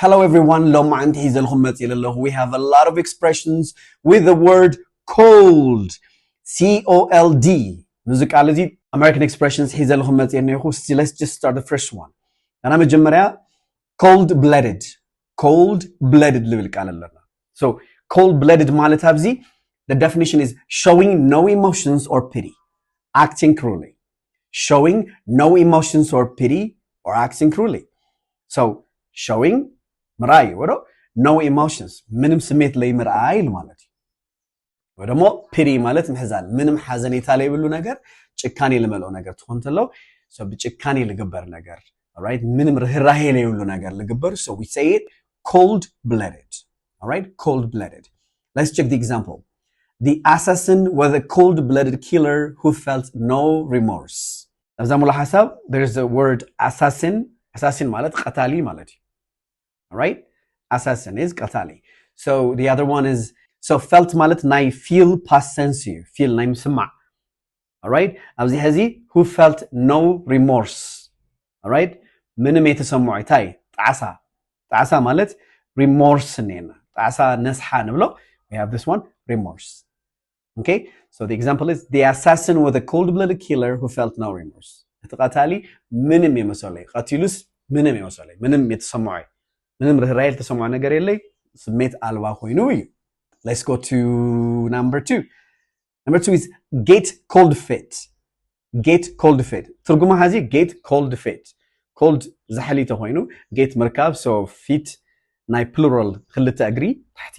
Hello everyone, we have a lot of expressions with the word cold. C-O-L-D. American expressions. Let's just start the first one. Cold-blooded. Cold-blooded. So cold-blooded, the definition is showing no emotions or pity, acting cruelly. Showing no emotions or pity or acting cruelly. So showing ምራይ ወዶ no emotions ምንም ስሜት ላይ ምራይ ማለት ወደሞ ፒሪ ማለት ምሕዛን ምንም ሐዘኔታ ላይ ብሉ ነገር ጭካኔ ለመለው ነገር ትሆንተለው so በጭካኔ ለገበር ነገር all right ምንም ርህራሄ ላይ ብሉ ነገር ለገበር so we say it cold blooded. All right, cold blooded. Let's check the example. The assassin was a cold blooded killer who felt no remorse. ለዛሙላ ሐሳብ there is the word assassin ማለት ቀታሊ ማለት All right, assassin is qatali. So the other one is so felt malet nay feel past tense feel nay msma. All right, abzi hazi who felt no remorse. All right, ምንም የተሰማው ታይ ጣሳ ማለት remorse ነና ጣሳ ነስሐ ንብሎ we have this one remorse. Okay, so the example is the assassin was a cold-blooded killer who felt no remorse. ተቃታሊ ምንም የመሰለኝ ቀቲሉስ ምንም የመሰለኝ ምንም የተሰማው ምንም ርህራሄ ተሰማው ነገር የለይ ስሜት አልባ ሆይኑ እዩ let's go to number 2 is get cold feet ትርጉሙ ሀዚ get cold feet cold ዘሐሊተ ሆይኑ get መርካብ so feet ናይ plural ክልተ እግሪ ታሕቲ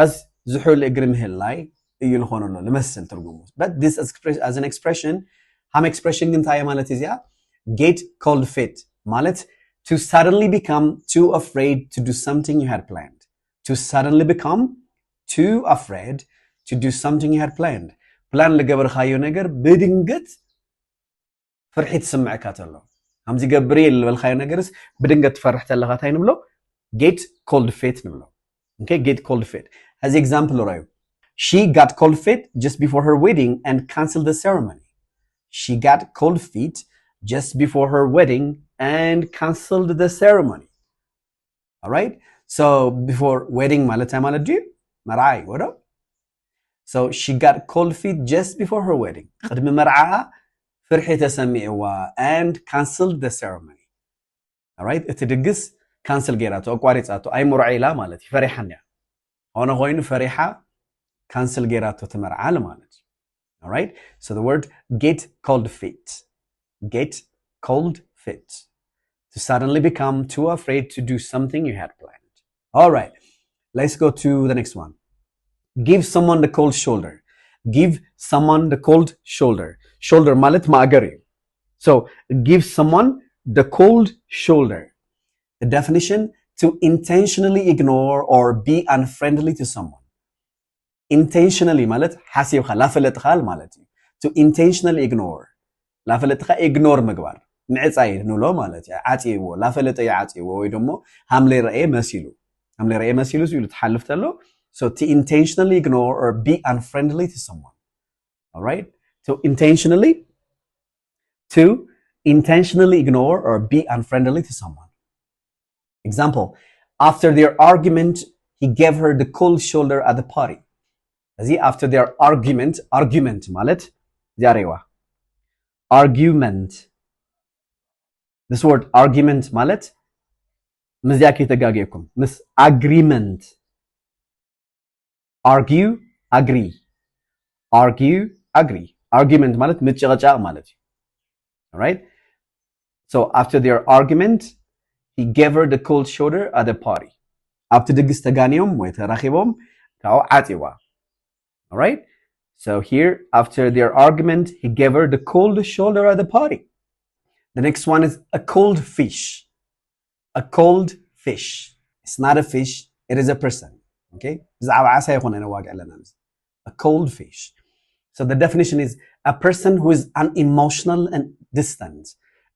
has ዝሑል እግሪ ምህላይ እዩ ልኾነሎ ለመስል ትርጉሙ but this as an expression ham expression ግን ታይ ማለት እዚያ get cold feet ማለት to suddenly become too afraid to do something you had planned. To suddenly become too afraid to do something you had planned. Plan لقبر خايو نجر بدنجت فرحت سمعك هتلو. همزي جبريل والخايو نجرس بدنجت فرحت الله هتاين بلو. Get cold feet نبلو. Okay, get cold feet. As example رايو. She got cold feet just before her wedding and canceled the ceremony. She got cold feet just before her wedding and cancelled the ceremony. All right, so before wedding malata maladi marai wado so she got cold feet just before her wedding قدم مرعاها فرحة سميعوا and cancelled the ceremony. All right, اتدقس cancel جيراتو أقواريتاتو أي مرعيلا مالتي فرحانيا أنا غوين فرحة cancel جيراتو تمرعا مالتي. All right, so the word get cold feet. Get cold feet. To suddenly become too afraid to do something you had planned. All right, let's go to the next one. Give someone the cold shoulder. Give someone the cold shoulder. Shoulder malet maagari. So give someone the cold shoulder. The definition: to intentionally ignore or be unfriendly to someone. Intentionally malet hasibkha lafeletkha malet. To intentionally ignore. Lafeletkha ignore magbar. ንዕጻይ ንሎ ማለት ዓጺዎ ላፈለጠ ያዓጺዎ ወይ ደሞ ሐምሌ ረኤ መሲሉ ሲሉ ተሐልፍተሎ so to intentionally ignore or be unfriendly to someone. All right, to intentionally ignore or be unfriendly to someone. Example: after their argument he gave her the cold shoulder at the party. after their argument ማለት ዛሬዋ argument. This word argument ማለት ምዚያክ የተጋገየኩም ምስ agreement argue agree argument ማለት ምጭቅጫቅ ማለት እዩ. All right, so after their argument he gave her the cold shoulder at the party. ኣብቲ ድግስ ተጋንዮም ወይ ተራኺቦም ካው ዓጢዋ. All right, so here after their argument he gave her the cold shoulder at the party. The next one is a cold fish. A cold fish. It's not a fish, it is a person. Okay? A cold fish. So the definition is a person who is unemotional and distant.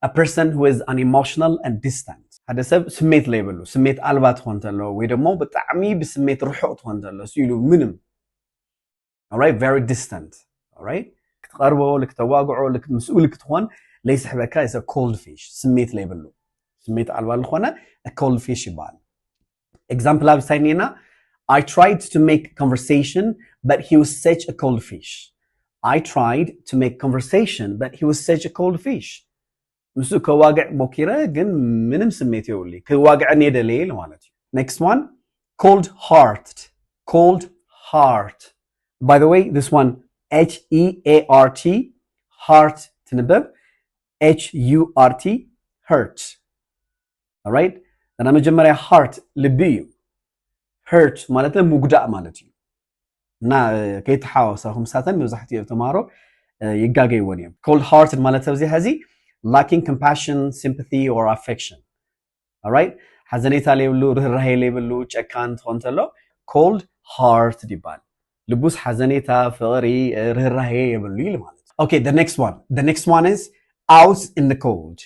A person who is unemotional and distant. هذا سميت ليبلو سميت ألبات هونتلو ويدمو بتعمي بسميت رحوت هونتلو سيلو منم. All right, very distant. All right? كتقربوا لك تواقعوا لك مسؤولك تهون ليس حبكا is a cold fish. سميت ليبلو سميت ألبات الخونة a cold fish يبال. example ኣብ ሳይኒና I tried to make conversation but he was such a cold fish. I tried to make conversation but he was such a cold fish. ምሱ ከዋግዕ ሞኪረ ግን ምንም ስሜት የውሊ ከዋግዕን የደለየ ማለት እዩ next one cold heart cold heart by the way this one H-E-A-R-T heart ትንበብ H-U-R-T hurt alright እና መጀመሪያ heart ልቢ እዩ hurt ማለት ሙጉዳእ ማለት እዩ እና ከይተሓዋወሰኹም ሳተን መብዛሕትኡ ተማሃሮ ይጋገይዎን እዮም cold hearted ማለት ኣብዚ ሕዚ lacking compassion sympathy or affection alright ሓዘኔታ ለይብሉ ርህራሄ ለይብሉ ጨካን ትኾን ተሎ cold hearted ይባል ልቡስ ሓዘኔታ ፍቕሪ ርህራሄ የብሉ ይል ማለት okay the next one is out in the cold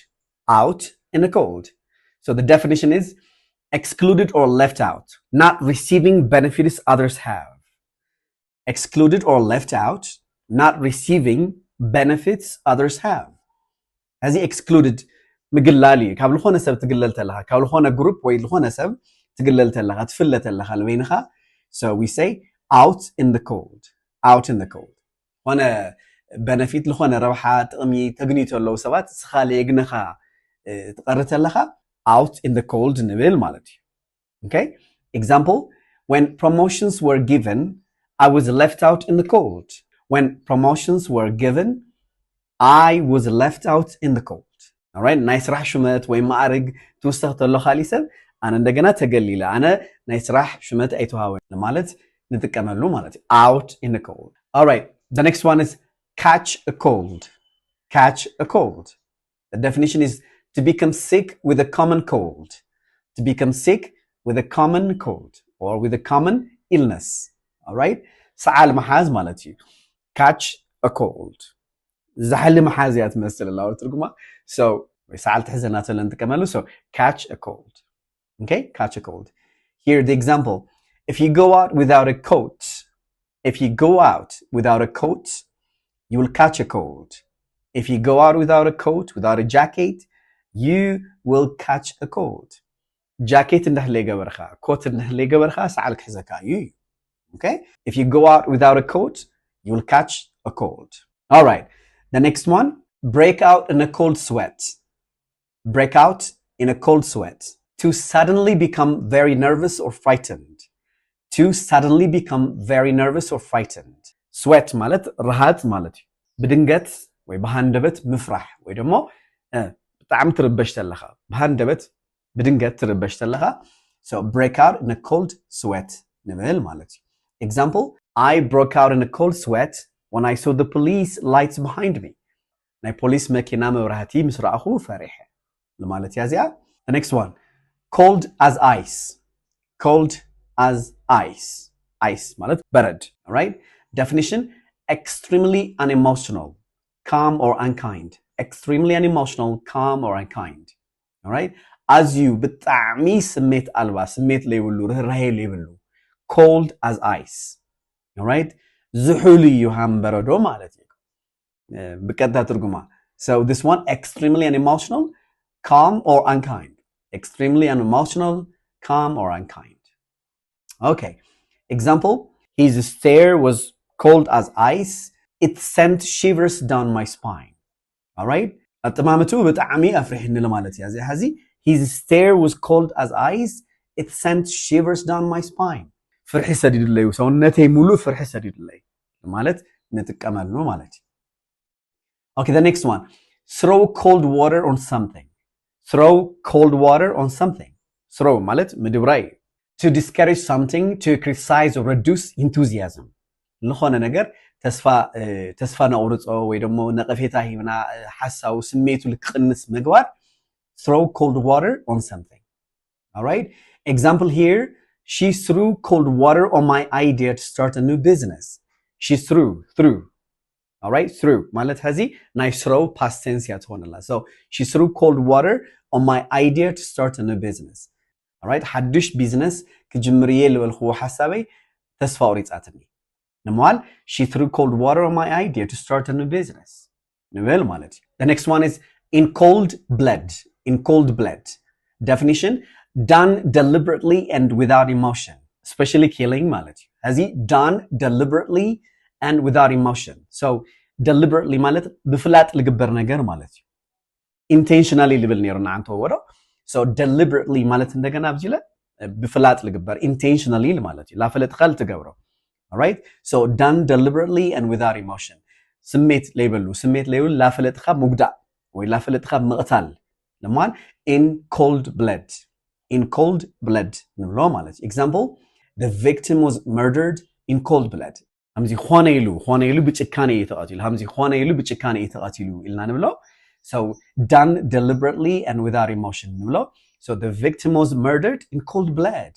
out in the cold so the definition is excluded or left out not receiving benefits others have excluded or left out not receiving benefits others have هذه excluded مقلالي ካብ ዝኾነ ሰብ ትግለል ተለኻ ካብ ዝኾነ ግሩፕ ወይ ዝኾነ ሰብ ትግለል ተለኻ ትፍለ ተለኻ ለበይንኻ so we say out in the cold ሆነ benefit ዝኾነ ረብሓ ጥቕሚ ተግኒቶ ኣለዉ ሰባት ስኻ ለየግነኻ ትቐሪ ተለኻ out in the cold ንብል ማለት እዩ okay example when promotions were given I was left out in the cold when promotions were given I was left out in the cold alright ናይ ስራሕ ሹመት ወይ ማዕርግ ትውስኽ ተሎ ካሊእ ሰብ ኣነ እንደገና ተገሊለ ኣነ ናይ ስራሕ ሹመት ኣይተዋሃበ ማለት ንጥቀመሉ ማለት እዩ out in the cold alright the next one is catch a cold the definition is to become sick with a common cold to become sick with a common cold or with a common illness alright ሰዓል መሓዝ ማለት እዩ catch a cold زحل محازيات مثل الله ترجمة so سألت حزنا تلن تكملوا so catch a cold okay catch a cold here the example if you go out without a coat you will catch a cold if you go out without a coat without a jacket you will catch a cold jacket እንደህለ ገበርኻ coat እንደህለ ገበርኻ سألت حزካ እዩ okay if you go out without a coat you will catch a cold all right the next one, break out in a cold sweat. Break out in a cold sweat. To suddenly become very nervous or frightened. To suddenly become very nervous or frightened. Sweat ማለት ረሃት ማለት እዩ ብድንገት ወይ በሃንደበት ምፍራሕ ወይ ደግሞ በጣም ትርበሽ ተለኻ በሃንደበት ብድንገት ትርበሽ ተለኻ so break out in a cold sweat ንብል ማለት እዩ example I broke out in a cold sweat when I saw the police lights behind me. ናይ ፖሊስ መኪና መብራህቲ ምስ ረኣኹ ፈሪሐ ለማለት ያዚያ the next one cold as ice ice ማለት በረድ alright definition extremely unemotional calm or unkind extremely unemotional calm or unkind alright as you ብጣዕሚ ስሜት ኣልባ ስሜት ለይብሉ ርህራሄ ለይብሉ cold as ice alright ዝሑል እዩ ሃምበረዶ ማለት እዩ በቀጥታ ትርጉማ so this one extremely unemotional calm or unkind extremely unemotional calm or unkind okay example his stare was cold as ice it sent shivers down my spine alright አጠማመቱ በጣዕሚ አፍሪህን ለማለት ያዘ ሐዚ his stare was cold as ice it sent shivers down my spine ፍርሒ ሰዲድለዩ ሰውነተይ ሙሉ ፍርሒ ሰዲድለይ ማለት ንጥቀመል ነው ማለት okay the next one throw cold water on something throw ማለት ምድብራይ to discourage something to criticize or reduce enthusiasm ለሆነ ነገር ተስፋ ነውርጾ ወይ ደግሞ ነቀፌታ ሂብና ሐሳው ስሜቱ ልቅንስ ምግባር throw cold water on something all right example here she threw cold water on my idea to start a new business she threw all right threw ማለት ሀዚ ናይ throw past tense ያትሆነላ so she threw cold water on my idea to start a new business all right حدش business ክጅምርየ ልበልኽዎ ሐሳበይ ተስፋ ወሪጻትኒ ንምዋል she threw cold water on my idea to start a new business ንብል ማለት the next one is in cold blood definition done deliberately and without emotion, especially killing ማለት እዩ እዚ done deliberately and without emotion. So deliberately ማለት ብፍላጥ ልግበር ነገር ማለት እዩ intentionally ልብል ነይሩና አንተ ወሮ so deliberately ማለት እንደገና ኣብዚ ለ ብፍላጥ ልግበር intentionally ማለት እዩ ላፈለጥካ ልትገብሮ. Alright, so done deliberately and without emotion. ስሜት ለይበሉ ስሜት ለይብሉ ላፈለጥካ ሙግዳእ ወይ ላፈለጥካ ምቕታል ለማን in cold blood. In cold blood ንብሎ ማለት እዩ example, the victim was murdered in cold blood. همዚ ኾነ ኢሉ ብጭካኔ እየተቐቲሉ همዚ ኾነ ኢሉ ብጭካኔ እየተቐቲሉ ኢልና ንብሎ. So done deliberately and without emotion ንብሎ. So the victim was murdered in cold blood.